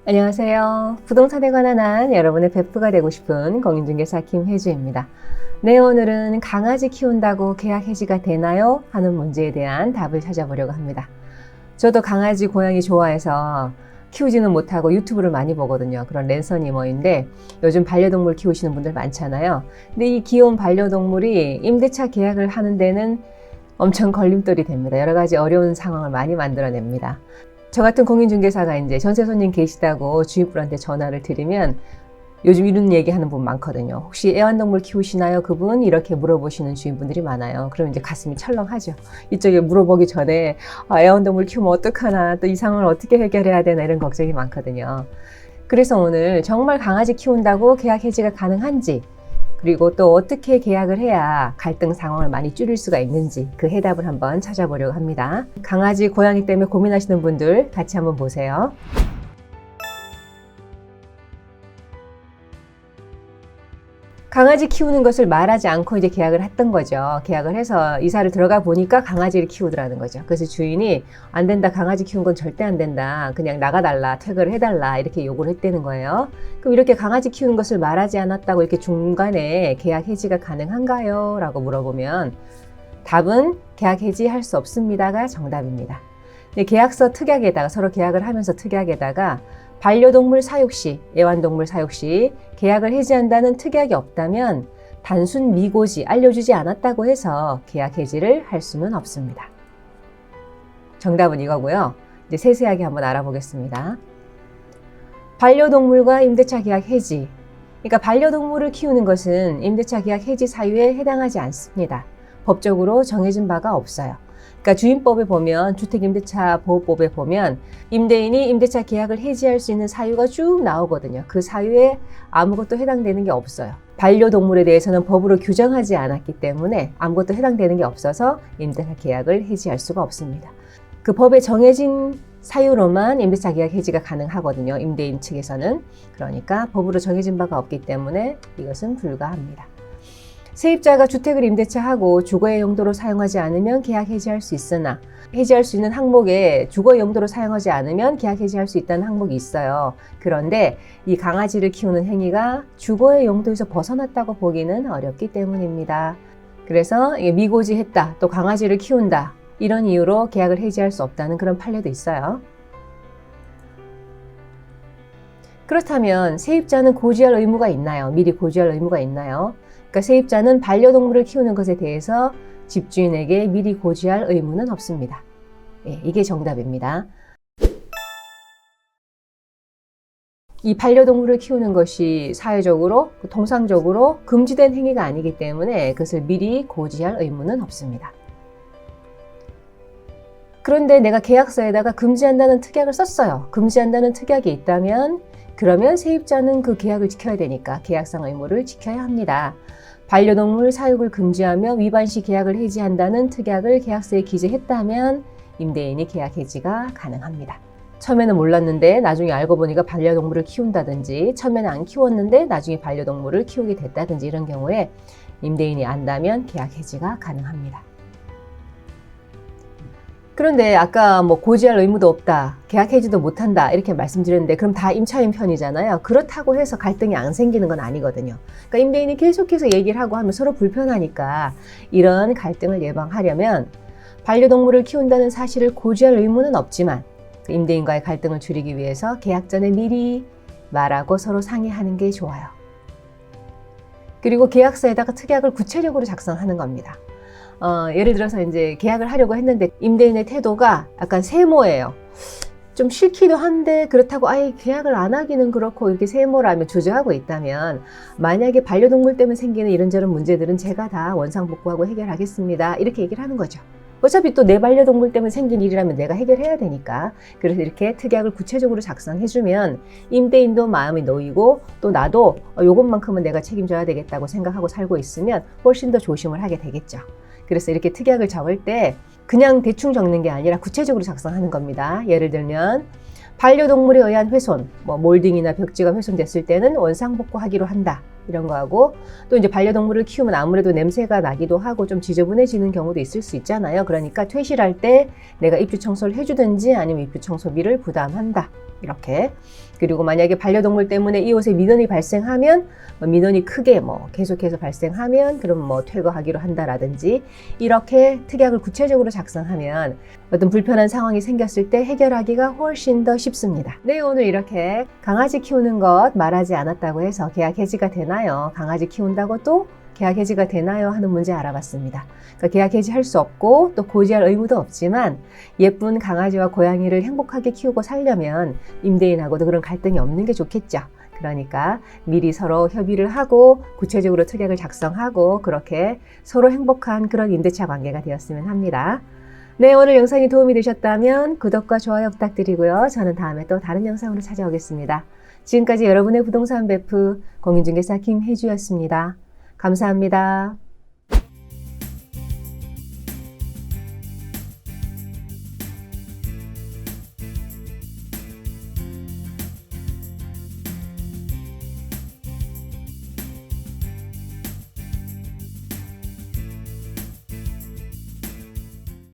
안녕하세요. 부동산에 관한 한 여러분의 베프가 되고 싶은 공인중개사 김혜주입니다. 네, 오늘은 강아지 키운다고 계약 해지가 되나요? 하는 문제에 대한 답을 찾아보려고 합니다. 저도 강아지, 고양이 좋아해서 키우지는 못하고 유튜브를 많이 보거든요. 그런 랜서니머인데 요즘 반려동물 키우시는 분들 많잖아요. 근데 이 귀여운 반려동물이 임대차 계약을 하는 데는 엄청 걸림돌이 됩니다. 여러 가지 어려운 상황을 많이 만들어냅니다. 저 같은 공인중개사가 이제 전세 손님 계시다고 주인분한테 전화를 드리면 요즘 이런 얘기 하는 분 많거든요. 혹시 애완동물 키우시나요? 그분? 이렇게 물어보시는 주인분들이 많아요. 그럼 이제 가슴이 철렁하죠. 이쪽에 물어보기 전에 애완동물 키우면 어떡하나, 또 이 상황을 어떻게 해결해야 되나 이런 걱정이 많거든요. 그래서 오늘 정말 강아지 키운다고 계약 해지가 가능한지, 그리고 또 어떻게 계약을 해야 갈등 상황을 많이 줄일 수가 있는지 그 해답을 한번 찾아보려고 합니다. 강아지, 고양이 때문에 고민하시는 분들 같이 한번 보세요. 강아지 키우는 것을 말하지 않고 이제 계약을 했던 거죠. 계약을 해서 이사를 들어가 보니까 강아지를 키우더라는 거죠. 그래서 주인이 안 된다, 강아지 키우는 건 절대 안 된다, 그냥 나가달라, 퇴거를 해달라 이렇게 요구를 했다는 거예요. 그럼 이렇게 강아지 키우는 것을 말하지 않았다고 이렇게 중간에 계약 해지가 가능한가요? 라고 물어보면 답은 계약 해지할 수 없습니다가 정답입니다. 계약서 특약에다가, 서로 계약을 하면서 특약에다가 반려동물 사육 시, 애완동물 사육 시 계약을 해지한다는 특약이 없다면 단순 미고지, 알려주지 않았다고 해서 계약 해지를 할 수는 없습니다. 정답은 이거고요. 이제 세세하게 한번 알아보겠습니다. 반려동물과 임대차 계약 해지. 그러니까 반려동물을 키우는 것은 임대차 계약 해지 사유에 해당하지 않습니다. 법적으로 정해진 바가 없어요. 그러니까 주임법에 보면, 주택임대차 보호법에 보면 임대인이 임대차 계약을 해지할 수 있는 사유가 쭉 나오거든요. 그 사유에 아무것도 해당되는 게 없어요. 반려동물에 대해서는 법으로 규정하지 않았기 때문에 아무것도 해당되는 게 없어서 임대차 계약을 해지할 수가 없습니다. 그 법에 정해진 사유로만 임대차 계약 해지가 가능하거든요. 임대인 측에서는. 그러니까 법으로 정해진 바가 없기 때문에 이것은 불가합니다. 세입자가 주택을 임대차하고 주거의 용도로 사용하지 않으면 계약 해지할 수 있으나, 해지할 수 있는 항목에 주거의 용도로 사용하지 않으면 계약 해지할 수 있다는 항목이 있어요. 그런데 이 강아지를 키우는 행위가 주거의 용도에서 벗어났다고 보기는 어렵기 때문입니다. 그래서 미고지했다, 또 강아지를 키운다, 이런 이유로 계약을 해지할 수 없다는 그런 판례도 있어요. 그렇다면 세입자는 고지할 의무가 있나요? 미리 고지할 의무가 있나요? 그러니까 세입자는 반려동물을 키우는 것에 대해서 집주인에게 미리 고지할 의무는 없습니다. 이게 정답입니다. 이 반려동물을 키우는 것이 사회적으로, 통상적으로 금지된 행위가 아니기 때문에 그것을 미리 고지할 의무는 없습니다. 그런데 내가 계약서에다가 금지한다는 특약을 썼어요. 금지한다는 특약이 있다면 그러면 세입자는 그 계약을 지켜야 되니까 계약상 의무를 지켜야 합니다. 반려동물 사육을 금지하며 위반 시 계약을 해지한다는 특약을 계약서에 기재했다면 임대인이 계약 해지가 가능합니다. 처음에는 몰랐는데 나중에 알고 보니까 반려동물을 키운다든지, 처음에는 안 키웠는데 나중에 반려동물을 키우게 됐다든지, 이런 경우에 임대인이 안다면 계약 해지가 가능합니다. 그런데 아까 고지할 의무도 없다, 계약 해지도 못한다 이렇게 말씀드렸는데 그럼 다 임차인 편이잖아요. 그렇다고 해서 갈등이 안 생기는 건 아니거든요. 그러니까 임대인이 계속해서 얘기를 하고 하면 서로 불편하니까 이런 갈등을 예방하려면 반려동물을 키운다는 사실을 고지할 의무는 없지만 임대인과의 갈등을 줄이기 위해서 계약 전에 미리 말하고 서로 상의하는 게 좋아요. 그리고 계약서에다가 특약을 구체적으로 작성하는 겁니다. 예를 들어서 이제 계약을 하려고 했는데 임대인의 태도가 약간 세모예요. 좀 싫기도 한데 그렇다고 아예 계약을 안 하기는 그렇고, 이렇게 세모라면 주저하고 있다면 만약에 반려동물 때문에 생기는 이런저런 문제들은 제가 다 원상복구하고 해결하겠습니다, 이렇게 얘기를 하는 거죠. 어차피 또 내 반려동물 때문에 생긴 일이라면 내가 해결해야 되니까. 그래서 이렇게 특약을 구체적으로 작성해주면 임대인도 마음이 놓이고 또 나도 요것만큼은 내가 책임져야 되겠다고 생각하고 살고 있으면 훨씬 더 조심을 하게 되겠죠. 그래서 이렇게 특약을 적을 때 그냥 대충 적는 게 아니라 구체적으로 작성하는 겁니다. 예를 들면 반려동물에 의한 훼손, 몰딩이나 벽지가 훼손됐을 때는 원상복구하기로 한다. 이런 거하고 또 이제 반려동물을 키우면 아무래도 냄새가 나기도 하고 좀 지저분해지는 경우도 있을 수 있잖아요. 그러니까 퇴실할 때 내가 입주 청소를 해주든지 아니면 입주 청소비를 부담한다. 이렇게. 그리고 만약에 반려동물 때문에 이 옷에 민원이 발생하면 민원이 크게 계속해서 발생하면 그럼 퇴거하기로 한다라든지 이렇게 특약을 구체적으로 작성하면 어떤 불편한 상황이 생겼을 때 해결하기가 훨씬 더 쉽습니다. 네, 오늘 이렇게 강아지 키우는 것 말하지 않았다고 해서 계약 해지가 되나요? 강아지 키운다고 또 계약 해지가 되나요? 하는 문제 알아봤습니다. 그러니까 계약 해지할 수 없고 또 고지할 의무도 없지만 예쁜 강아지와 고양이를 행복하게 키우고 살려면 임대인하고도 그런 갈등이 없는 게 좋겠죠. 그러니까 미리 서로 협의를 하고 구체적으로 특약을 작성하고 그렇게 서로 행복한 그런 임대차 관계가 되었으면 합니다. 네, 오늘 영상이 도움이 되셨다면 구독과 좋아요 부탁드리고요. 저는 다음에 또 다른 영상으로 찾아오겠습니다. 지금까지 여러분의 부동산 베프 공인중개사 김혜주였습니다. 감사합니다.